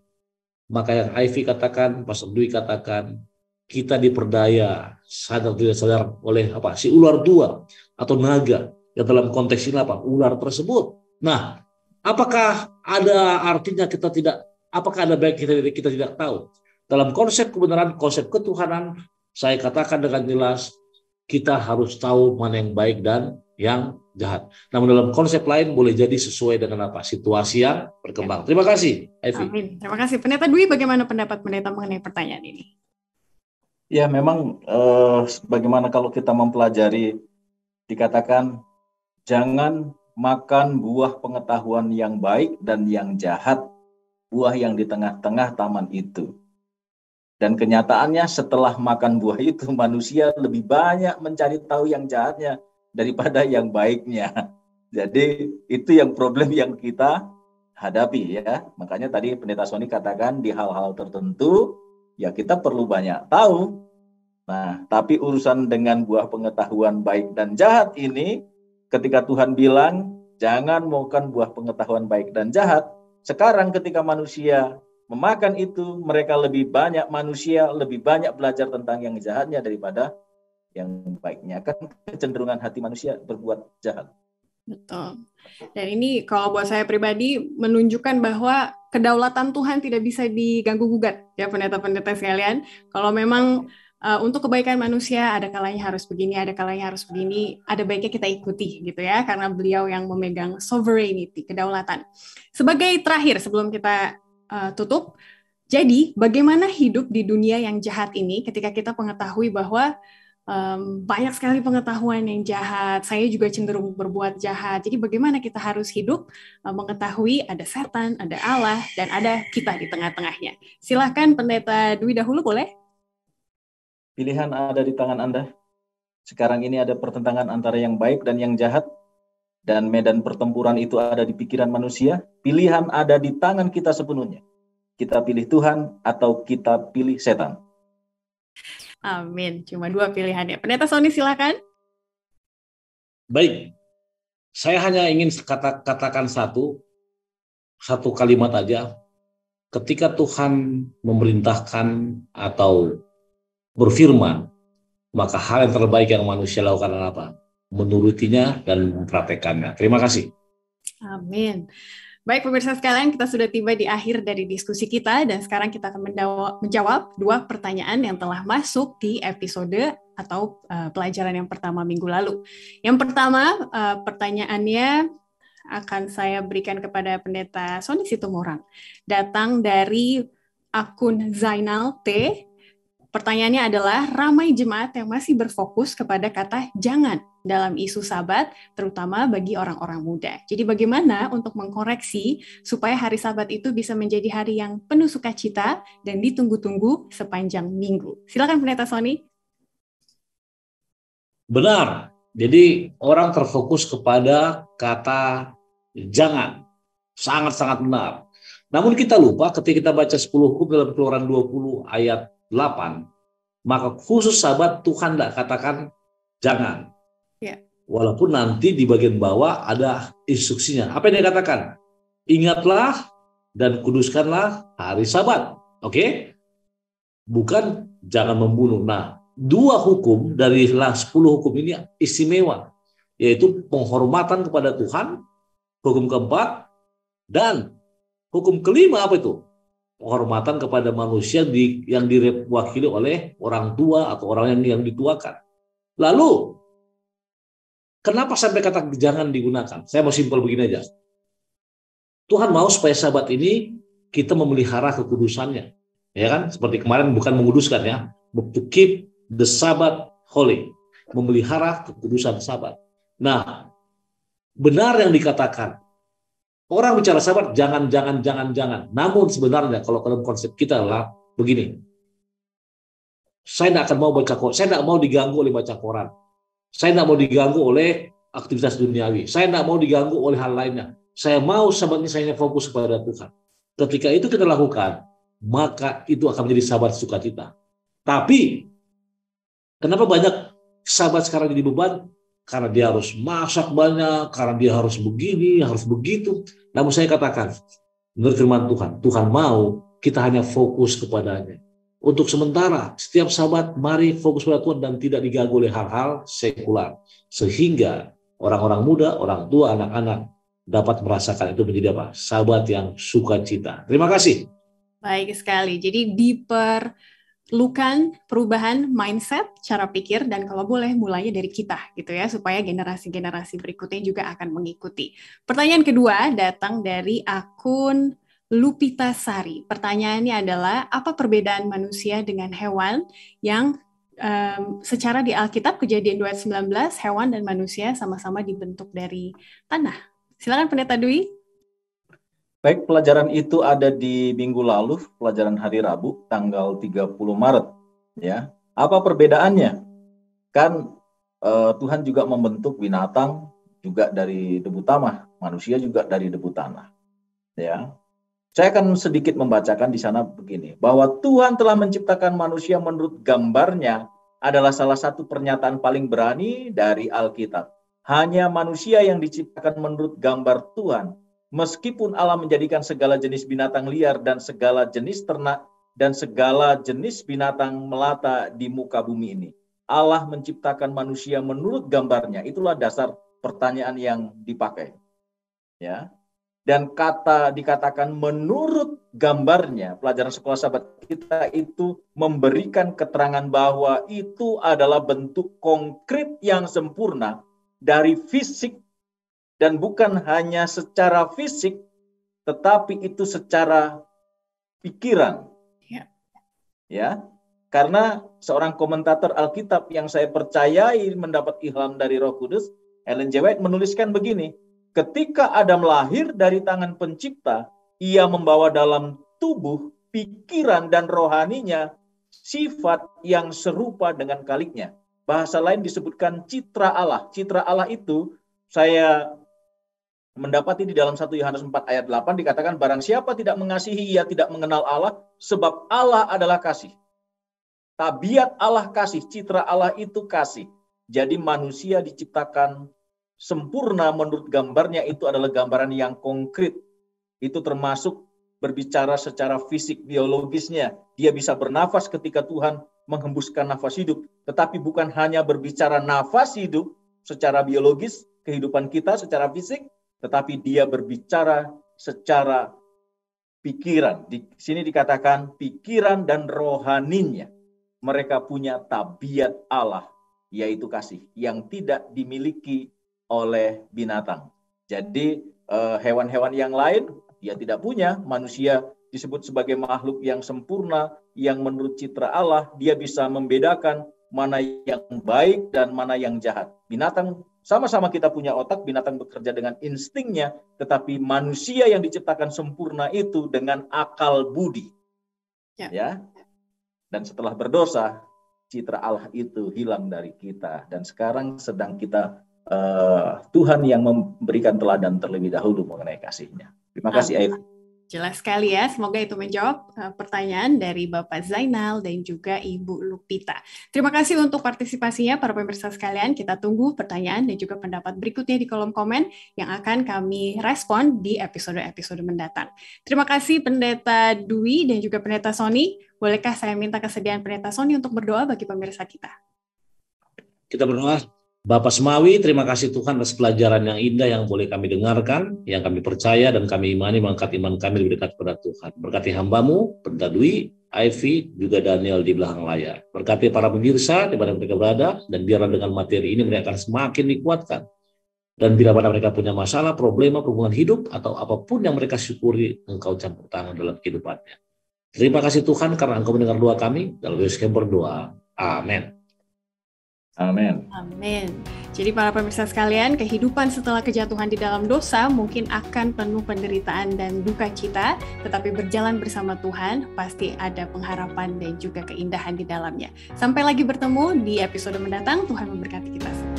maka yang Ivy katakan, Pastor Dwi katakan, kita diperdaya sadar tidak sadar oleh si ular tua atau naga yang dalam konteks ini ular tersebut. Nah, apakah ada artinya apakah ada baik kita tidak tahu? Dalam konsep kebenaran, konsep ketuhanan, saya katakan dengan jelas kita harus tahu mana yang baik dan yang jahat. Namun dalam konsep lain boleh jadi sesuai dengan situasi yang berkembang. Terima kasih, Ivy. Amin. Terima kasih. Pendeta Dwi, bagaimana pendapat pendeta mengenai pertanyaan ini? Ya, memang bagaimana kalau kita mempelajari, dikatakan jangan makan buah pengetahuan yang baik dan yang jahat, buah yang di tengah-tengah taman itu. Dan kenyataannya setelah makan buah itu, manusia lebih banyak mencari tahu yang jahatnya daripada yang baiknya. Jadi itu yang problem yang kita hadapi ya. Makanya tadi Pendeta Sony katakan di hal-hal tertentu, ya kita perlu banyak tahu. Nah, tapi urusan dengan buah pengetahuan baik dan jahat ini, ketika Tuhan bilang, jangan makan buah pengetahuan baik dan jahat, sekarang ketika manusia memakan itu, mereka lebih banyak belajar tentang yang jahatnya daripada yang baiknya. Kan kecenderungan hati manusia berbuat jahat. Betul. Dan ini kalau buat saya pribadi menunjukkan bahwa kedaulatan Tuhan tidak bisa diganggu-gugat ya pendeta-pendeta sekalian. Kalau memang untuk kebaikan manusia ada kalanya harus begini, ada kalanya harus begini, ada baiknya kita ikuti gitu ya, karena beliau yang memegang sovereignty, kedaulatan. Sebagai terakhir sebelum kita tutup, jadi bagaimana hidup di dunia yang jahat ini ketika kita mengetahui bahwa banyak sekali pengetahuan yang jahat, saya juga cenderung berbuat jahat. Jadi bagaimana kita harus hidup mengetahui ada setan, ada Allah, dan ada kita di tengah-tengahnya. Silahkan Pendeta Dwi dahulu boleh? Pilihan ada di tangan Anda. Sekarang ini ada pertentangan antara yang baik dan yang jahat, dan medan pertempuran itu ada di pikiran manusia. Pilihan ada di tangan kita sepenuhnya. Kita pilih Tuhan atau kita pilih setan. Amin. Cuma 2 pilihannya. Pendeta Sony silakan. Baik. Saya hanya ingin katakan satu kalimat aja. Ketika Tuhan memerintahkan atau berfirman, maka hal yang terbaik yang manusia lakukan adalah apa? Menurutinya dan mempraktekannya. Terima kasih. Amin. Baik pemirsa sekalian, kita sudah tiba di akhir dari diskusi kita dan sekarang kita akan menjawab 2 pertanyaan yang telah masuk di episode atau pelajaran yang pertama minggu lalu. Yang pertama, pertanyaannya akan saya berikan kepada Pendeta Sony Situmorang. Datang dari akun Zainal T. Pertanyaannya adalah, ramai jemaat yang masih berfokus kepada kata jangan dalam isu Sabat, terutama bagi orang-orang muda. Jadi bagaimana untuk mengkoreksi supaya hari Sabat itu bisa menjadi hari yang penuh sukacita dan ditunggu-tunggu sepanjang minggu? Silakan Pendeta Sony. Benar, Jadi orang terfokus kepada kata jangan. Sangat-sangat benar. Namun kita lupa ketika kita baca 10 hukum dalam Keluaran 20 ayat 8, maka khusus sahabat Tuhan tidak katakan jangan. Ya. Walaupun nanti di bagian bawah ada instruksinya. Apa yang dia katakan? Ingatlah dan kuduskanlah hari Sabat. Oke? Bukan jangan membunuh. Nah, 2 hukum dari 10 hukum ini istimewa, yaitu penghormatan kepada Tuhan, hukum keempat, dan hukum kelima apa itu? Penghormatan kepada manusia yang diwakili oleh orang tua atau orang yang dituakan. Lalu, kenapa sampai kata jangan digunakan? Saya mau simpel begini aja. Tuhan mau supaya sahabat ini kita memelihara kekudusannya. Ya kan? Seperti kemarin bukan menguduskan ya. To keep the Sabbath holy. Memelihara kekudusan sabat. Nah, benar yang dikatakan. Orang bicara sabat, jangan. Namun sebenarnya kalau dalam konsep kita adalah begini. Saya tidak akan mau baca koran. Saya tidak mau diganggu oleh baca koran. Saya tidak mau diganggu oleh aktivitas duniawi. Saya tidak mau diganggu oleh hal lainnya. Saya mau sabat ini saya fokus kepada Tuhan. Ketika itu kita lakukan, maka itu akan menjadi sabat sukacita. Tapi, kenapa banyak sahabat sekarang jadi beban? Karena dia harus masak banyak, karena dia harus begini, harus begitu. Namun saya katakan, menurut firman Tuhan, Tuhan mau kita hanya fokus kepadanya. Untuk sementara, setiap sahabat mari fokus pada Tuhan dan tidak diganggu oleh hal-hal sekular. Sehingga orang-orang muda, orang tua, anak-anak dapat merasakan itu menjadi apa? Sahabat yang sukacita. Terima kasih. Baik sekali. Jadi diperlukan perubahan mindset, cara pikir, dan kalau boleh mulainya dari kita gitu ya, supaya generasi-generasi berikutnya juga akan mengikuti. Pertanyaan kedua datang dari akun Lupita Sari. Pertanyaannya adalah, apa perbedaan manusia dengan hewan yang secara di Alkitab Kejadian 2:19 hewan dan manusia sama-sama dibentuk dari tanah? Silakan Pendeta Dwi. Baik, pelajaran itu ada di minggu lalu, pelajaran hari Rabu, tanggal 30 Maret. Ya, apa perbedaannya? Kan Tuhan juga membentuk binatang juga dari debu tanah, manusia juga dari debu tanah. Ya, saya akan sedikit membacakan di sana begini, bahwa Tuhan telah menciptakan manusia menurut gambarnya adalah salah satu pernyataan paling berani dari Alkitab. Hanya manusia yang diciptakan menurut gambar Tuhan. Meskipun Allah menjadikan segala jenis binatang liar dan segala jenis ternak dan segala jenis binatang melata di muka bumi ini, Allah menciptakan manusia menurut gambarnya. Itulah dasar pertanyaan yang dipakai. Ya. Dan dikatakan menurut gambarnya, pelajaran sekolah sahabat kita itu memberikan keterangan bahwa itu adalah bentuk konkret yang sempurna dari fisik. Dan bukan hanya secara fisik, tetapi itu secara pikiran. Ya, karena seorang komentator Alkitab yang saya percayai mendapat ilham dari Roh Kudus, Ellen G. White menuliskan begini, ketika Adam lahir dari tangan pencipta, ia membawa dalam tubuh, pikiran, dan rohaninya sifat yang serupa dengan kaliknya. Bahasa lain disebutkan citra Allah. Citra Allah itu saya mendapati di dalam 1 Yohanes 4 ayat 8 dikatakan barang siapa tidak mengasihi ia tidak mengenal Allah sebab Allah adalah kasih. Tabiat Allah kasih, citra Allah itu kasih. Jadi manusia diciptakan sempurna menurut gambarnya itu adalah gambaran yang konkret. Itu termasuk berbicara secara fisik biologisnya. Dia bisa bernafas ketika Tuhan menghembuskan nafas hidup. Tetapi bukan hanya berbicara nafas hidup secara biologis, kehidupan kita secara fisik, tetapi dia berbicara secara pikiran. Di sini dikatakan pikiran dan rohaninya. Mereka punya tabiat Allah, yaitu kasih, yang tidak dimiliki oleh binatang. Jadi hewan-hewan yang lain, dia tidak punya. Manusia disebut sebagai makhluk yang sempurna, yang menurut citra Allah, dia bisa membedakan mana yang baik dan mana yang jahat. Binatang sama-sama kita punya otak, binatang bekerja dengan instingnya, tetapi manusia yang diciptakan sempurna itu dengan akal budi. Ya. Dan setelah berdosa, citra Allah itu hilang dari kita, dan sekarang sedang kita Tuhan yang memberikan teladan terlebih dahulu mengenai kasih-Nya. Terima kasih, Aif. Jelas sekali ya, semoga itu menjawab pertanyaan dari Bapak Zainal dan juga Ibu Lupita. Terima kasih untuk partisipasinya para pemirsa sekalian. Kita tunggu pertanyaan dan juga pendapat berikutnya di kolom komen yang akan kami respon di episode-episode mendatang. Terima kasih Pendeta Dwi dan juga Pendeta Sony. Bolehkah saya minta kesediaan Pendeta Sony untuk berdoa bagi pemirsa kita? Kita berdoa. Bapak Semawi, terima kasih Tuhan atas pelajaran yang indah yang boleh kami dengarkan, yang kami percaya dan kami imani mengangkat iman kami lebih dekat kepada Tuhan. Berkati hamba-Mu, Pendeta Dwi, Ivy, juga Daniel di belakang layar. Berkati para pemirsa di mana mereka berada, dan biarlah dengan materi ini mereka akan semakin dikuatkan. Dan bila mana mereka punya masalah, problema, hubungan hidup, atau apapun yang mereka syukuri, Engkau campur tangan dalam kehidupannya. Terima kasih Tuhan karena Engkau mendengar doa kami. Dalam Yesus kami berdoa. Amin. Amin. Amin. Jadi para pemirsa sekalian, kehidupan setelah kejatuhan di dalam dosa mungkin akan penuh penderitaan dan duka cita, tetapi berjalan bersama Tuhan pasti ada pengharapan dan juga keindahan di dalamnya. Sampai lagi bertemu di episode mendatang, Tuhan memberkati kita semua.